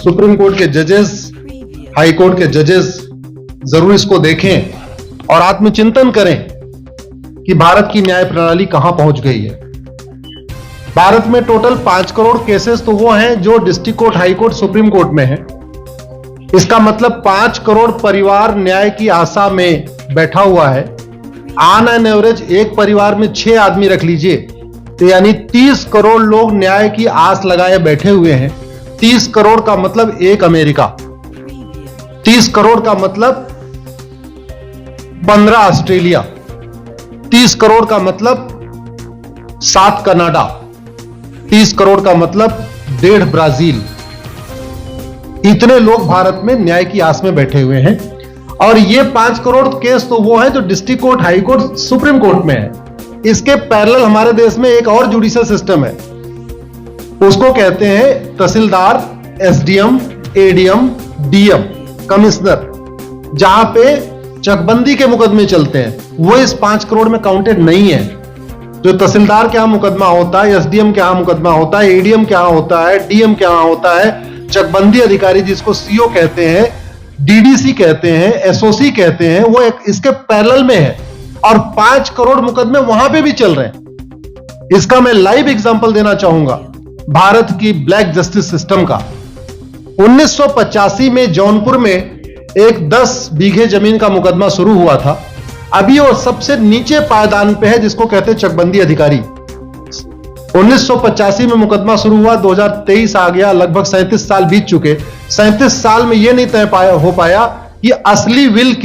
Supreme court के जजेस, high court के जजेस जरूर इसको देखें और आत्मचिंतन करें कि भारत की न्याय प्रणाली कहां पहुंच गई है। भारत में टोटल 5 करोड़ केसेस तो वो हैं जो district court, high court, supreme court में हैं। इसका मतलब 5 करोड़ परिवार न्याय की आशा में बैठा हुआ है। ऑन एन एवरेज एक परिवार में 6 आदमी रख लीजिए, तो यानी 30 करोड़ लोग न्याय की आस लगाए बैठे हुए हैं। 30 करोड़ का मतलब एक अमेरिका, 30 करोड़ का मतलब 15 ऑस्ट्रेलिया, 30 करोड़ का मतलब 7 कनाडा, 30 करोड़ का मतलब 1.5 ब्राजील। इतने लोग भारत में न्याय की आस में बैठे हुए हैं। और ये 5 करोड़ केस तो वो है जो district court, high court, supreme court में है। इसके पैरेलल हमारे देश में एक और जुडिशियल सिस्टम है, उसको कहते हैं तहसीलदार, एसडीएम, एडीएम, डीएम, कमिश्नर, जहां पे चकबंदी के मुकदमे चलते हैं। वो इस 5 करोड़ में काउंटेड नहीं है। जो तहसीलदार के यहां मुकदमा होता है, एसडीएम के यहां मुकदमा होता है, एडीएम के यहां होता है, डीएम के यहां होता है, चकबंदी अधिकारी जिसको सीओ कहते हैं, डीडीसी कहते हैं, एसओसी कहते हैं, वो इसके पैरेलल में है और 5 करोड़ मुकदमे वहां पे भी चल रहे हैं। इसका मैं लाइव एग्जांपल देना चाहूंगा भारत की ब्लैक जस्टिस सिस्टम का। 1985 में जौनपुर में एक 10 बीघे जमीन का मुकदमा शुरू हुआ था। अभी वो सबसे नीचे पायदान पे है, जिसको कहते हैं चकबंदी अधिकारी। 1985 में मुकदमा शुरू हुआ, 2023 आ गया, लगभग 37 साल बीत चुके। 37 साल में यह नहीं तय हो पाया कि असली विल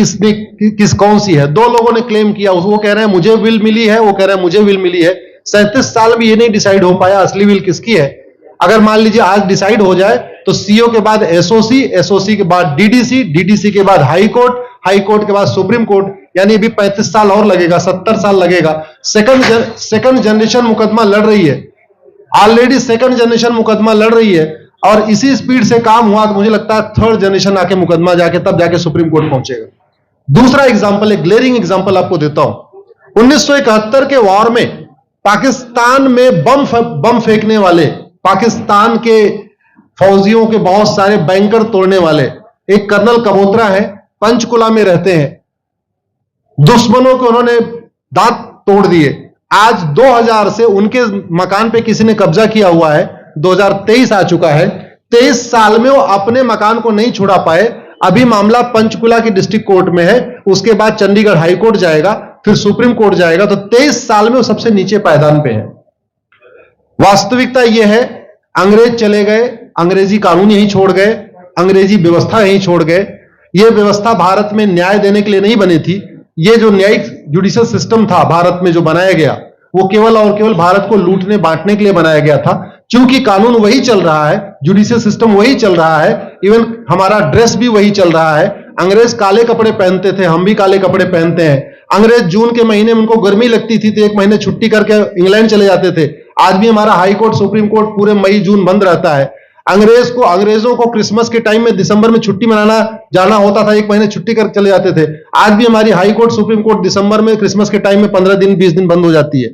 कौन सी है। 2 लोगों ने क्लेम किया, वो कह रहे हैं मुझे विल मिली है, वो कह रहे हैं मुझे विल मिली है। 37 साल में यह नहीं डिसाइड हो पाया असली विल किसकी है। अगर मान लीजिए आज डिसाइड हो जाए तो सीओ के बाद एसओसी, एसओसी के बाद डीडीसी, डीडीसी के बाद हाई कोर्ट, हाई कोर्ट के बाद सुप्रीम कोर्ट, यानी अभी 35 साल और लगेगा, 70 साल लगेगा। सेकंड जनरेशन मुकदमा लड़ रही है, ऑलरेडी सेकंड जनरेशन मुकदमा लड़ रही है और इसी स्पीड से काम हुआ तो मुझे लगता है थर्ड जनरेशन आके मुकदमा तब जाके सुप्रीम कोर्ट पहुंचेगा। दूसरा एग्जांपल, एक ग्लेरिंग एग्जांपल आपको देता हूं। 1971 के वॉर में पाकिस्तान में बम फेंकने वाले, पाकिस्तान के फौजियों के बहुत सारे बैंकर तोड़ने वाले एक कर्नल कबोत्रा है, पंचकुला में रहते हैं। दुश्मनों के उन्होंने दांत तोड़ दिए। आज 2000 से उनके मकान पे किसी ने कब्जा किया हुआ है। 2023 आ चुका है, 23 साल में वो अपने मकान को नहीं छुड़ा पाए। अभी मामला पंचकुला की डिस्ट्रिक्ट कोर्ट में है, उसके बाद चंडीगढ़ हाई कोर्ट जाएगा, फिर सुप्रीम कोर्ट जाएगा। तो 23 साल में वो सबसे नीचे पायदान पे है। वास्तविकता यह है, अंग्रेज चले गए, अंग्रेजी कानून यहीं छोड़ गए, अंग्रेजी व्यवस्था यहीं छोड़ गए। यह व्यवस्था भारत में न्याय देने के लिए नहीं बनी थी। यह जो न्यायिक जुडिशियल सिस्टम था भारत में जो बनाया गया, वो केवल और केवल भारत को लूटने बांटने के लिए बनाया गया था। क्योंकि कानून वही चल रहा है, जुडिशियल सिस्टम वही चल रहा है, इवन हमारा ड्रेस भी वही चल रहा है। अंग्रेज काले कपड़े पहनते थे, हम भी काले कपड़े पहनते हैं। अंग्रेज जून के महीने में उनको गर्मी लगती थी तो 1 महीने छुट्टी करके इंग्लैंड चले जाते थे। आज भी हमारा हाई कोर्ट, सुप्रीम कोर्ट पूरे मई जून बंद रहता है। अंग्रेजों को क्रिसमस के टाइम में दिसंबर में छुट्टी मनाना जाना होता था, 1 महीने छुट्टी कर चले जाते थे। आज भी हमारी हाई कोर्ट, सुप्रीम कोर्ट दिसंबर में, क्रिसमस के टाइम में 15 दिन 20 दिन बंद हो जाती है।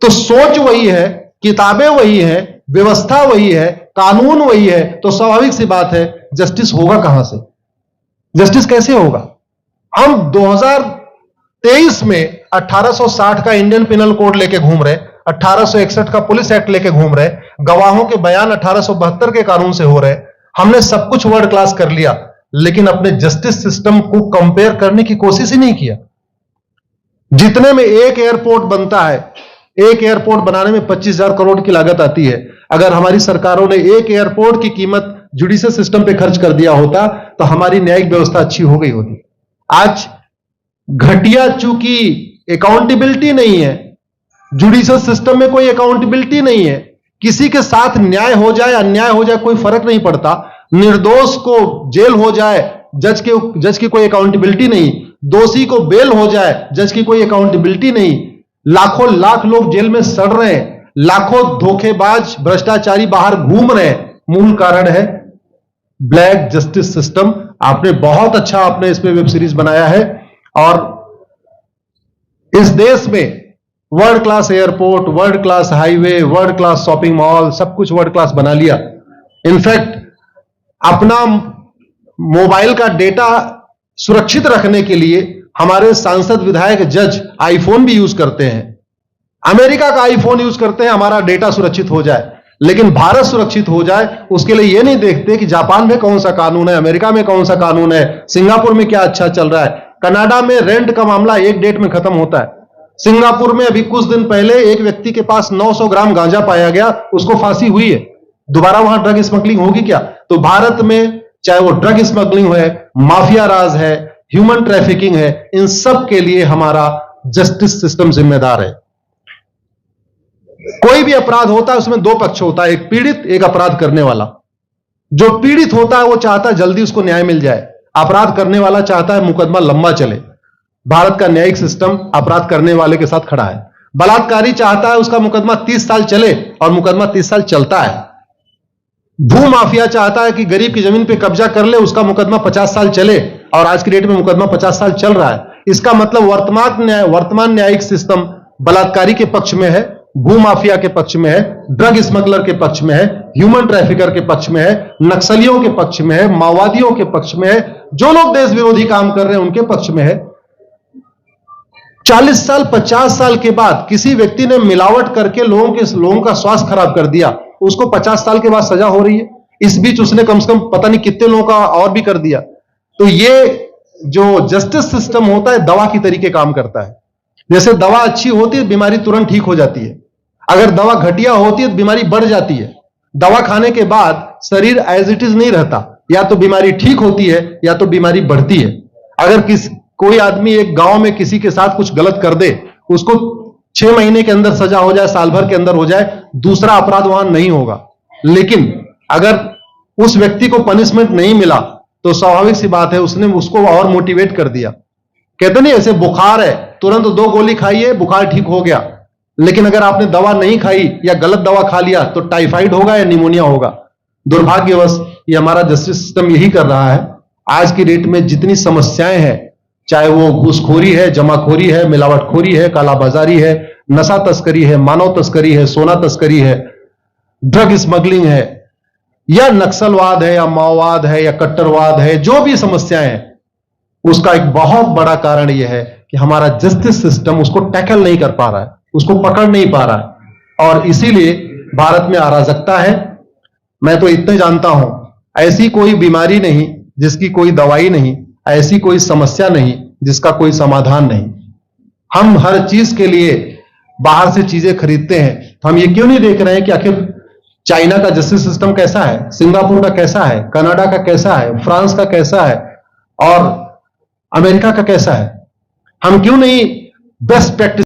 तो सोच वही है, किताबें वही है, व्यवस्था वही है, कानून वही है, तो स्वाभाविक सी बात है जस्टिस होगा कहां से? जस्टिस कैसे होगा? हम 2023 में 1860 का इंडियन पिनल कोड लेके घूम रहे, 1861 का पुलिस एक्ट लेके घूम रहे, गवाहों के बयान 1872 के कानून से हो रहे। हमने सब कुछ वर्ल्ड क्लास कर लिया, लेकिन अपने जस्टिस सिस्टम को कंपेयर करने की कोशिश ही नहीं किया। जितने में एक एयरपोर्ट बनता है, एक एयरपोर्ट बनाने में 25,000 करोड़ की लागत आती है। अगर हमारी सरकारों ने एक एयरपोर्ट की कीमत जुडिशियल सिस्टम पे खर्च कर दिया होता तो हमारी न्यायिक व्यवस्था अच्छी हो गई होती। आज घटिया, चूंकि अकाउंटेबिलिटी नहीं है, जुडिशियल सिस्टम में कोई अकाउंटेबिलिटी नहीं है। किसी के साथ न्याय हो जाए, अन्याय हो जाए, कोई फर्क नहीं पड़ता। निर्दोष को जेल हो जाए, जज की कोई अकाउंटेबिलिटी नहीं। दोषी को बेल हो जाए, जज की कोई अकाउंटेबिलिटी नहीं। लाखों लाख लोग जेल में सड़ रहे हैं, लाखों धोखेबाज भ्रष्टाचारी बाहर घूम रहे हैं। मूल कारण है ब्लैक जस्टिस सिस्टम। आपने बहुत अच्छा आपने इस पे वेब सीरीज बनाया है और इस देश में world class airport, world class highway, world class shopping mall, सब कुछ वर्ल्ड क्लास बना लिया। इनफैक्ट अपना मोबाइल का डेटा सुरक्षित रखने के लिए हमारे सांसद, विधायक, जज आईफोन भी यूज करते हैं। अमेरिका का आईफोन यूज करते हैं हमारा डेटा सुरक्षित हो जाए, लेकिन भारत सुरक्षित हो जाए उसके लिए यह नहीं देखते कि जापान में कौन सा कानून है, अमेरिका में कौन सा कानून है, सिंगापुर में क्या अच्छा चल रहा है। कनाडा में रेंट का मामला एक डेट में खत्म होता है। सिंगापुर में अभी कुछ दिन पहले एक व्यक्ति के पास 900 ग्राम गांजा पाया गया, उसको फांसी हुई है। दोबारा वहां ड्रग स्मगलिंग होगी क्या? तो भारत में चाहे वो ड्रग स्मगलिंग है, माफिया राज है, ह्यूमन ट्रैफिकिंग है, इन सब के लिए हमारा जस्टिस सिस्टम जिम्मेदार है। कोई भी अपराध होता है उसमें दो पक्ष होता है, एक पीड़ित, एक अपराध करने वाला। जो पीड़ित होता है वो चाहता है जल्दी उसको न्याय मिल जाए, अपराध करने वाला चाहता है मुकदमा लंबा चले। भारत का न्यायिक सिस्टम अपराध करने वाले के साथ खड़ा है। बलात्कारी चाहता है उसका मुकदमा 30 साल चले और मुकदमा 30 साल चलता है। भू माफिया चाहता है कि गरीब की जमीन पे कब्जा कर ले, उसका मुकदमा 50 साल चले और आज की डेट में मुकदमा 50 साल चल रहा है। इसका मतलब वर्तमान न्यायिक सिस्टम बलात्कारी के पक्ष में है, भू माफिया के पक्ष में है, ड्रग स्मगलर के पक्ष में है, ह्यूमन ट्रैफिकर के पक्ष में है, नक्सलियों के पक्ष में है, माओवादियों के पक्ष में है, जो लोग देश विरोधी काम कर रहे हैं उनके पक्ष में है। 40 साल 50 साल के बाद किसी व्यक्ति ने मिलावट करके लोगों का स्वास्थ्य खराब कर दिया, उसको 50 साल के बाद सजा हो रही है। इस बीच उसने कम से कम पता नहीं कितने लोगों का और भी कर दिया। तो ये जो जस्टिस सिस्टम होता है दवा की तरीके काम करता है। जैसे दवा अच्छी होती है बीमारी तुरंत ठीक हो जाती है, अगर दवा घटिया होती है तो बीमारी बढ़ जाती है। दवा खाने के बाद शरीर एज इट इज नहीं रहता, या तो बीमारी ठीक होती है या तो बीमारी बढ़ती है। अगर कोई आदमी एक गांव में किसी के साथ कुछ गलत कर दे, उसको 6 महीने के अंदर सजा हो जाए, साल भर के अंदर हो जाए, दूसरा अपराध वहां नहीं होगा। लेकिन अगर उस व्यक्ति को पनिशमेंट नहीं मिला तो स्वाभाविक सी बात है उसने उसको और मोटिवेट कर दिया। कहते नहीं ऐसे बुखार है, तुरंत 2 गोली खाइए बुखार ठीक हो गया, लेकिन अगर आपने दवा नहीं खाई या गलत दवा खा लिया तो टाइफाइड होगा या निमोनिया होगा। दुर्भाग्यवश ये हमारा जस्टिस सिस्टम यही कर रहा है। आज की डेट में जितनी समस्याएं हैं, चाहे वो घूसखोरी है, जमाखोरी है, मिलावटखोरी है, कालाबाजारी है, नशा तस्करी है, मानव तस्करी है, सोना तस्करी है, ड्रग स्मगलिंग है, या नक्सलवाद है, या माओवाद है, या कट्टरवाद है, जो भी समस्याएं हैं, उसका एक बहुत बड़ा कारण यह है कि हमारा जस्टिस सिस्टम उसको टैकल नहीं कर पा रहा है, उसको पकड़ नहीं पा रहा है, और इसीलिए भारत में अराजकता है। मैं तो इतने जानता हूं, ऐसी कोई बीमारी नहीं जिसकी कोई दवाई नहीं, ऐसी कोई समस्या नहीं जिसका कोई समाधान नहीं। हम हर चीज के लिए बाहर से चीजें खरीदते हैं, तो हम ये क्यों नहीं देख रहे हैं कि आखिर चाइना का जस्टिस सिस्टम कैसा है, सिंगापुर का कैसा है, कनाडा का कैसा है, फ्रांस का कैसा है और अमेरिका का कैसा है। हम क्यों नहीं बेस्ट प्रैक्टिस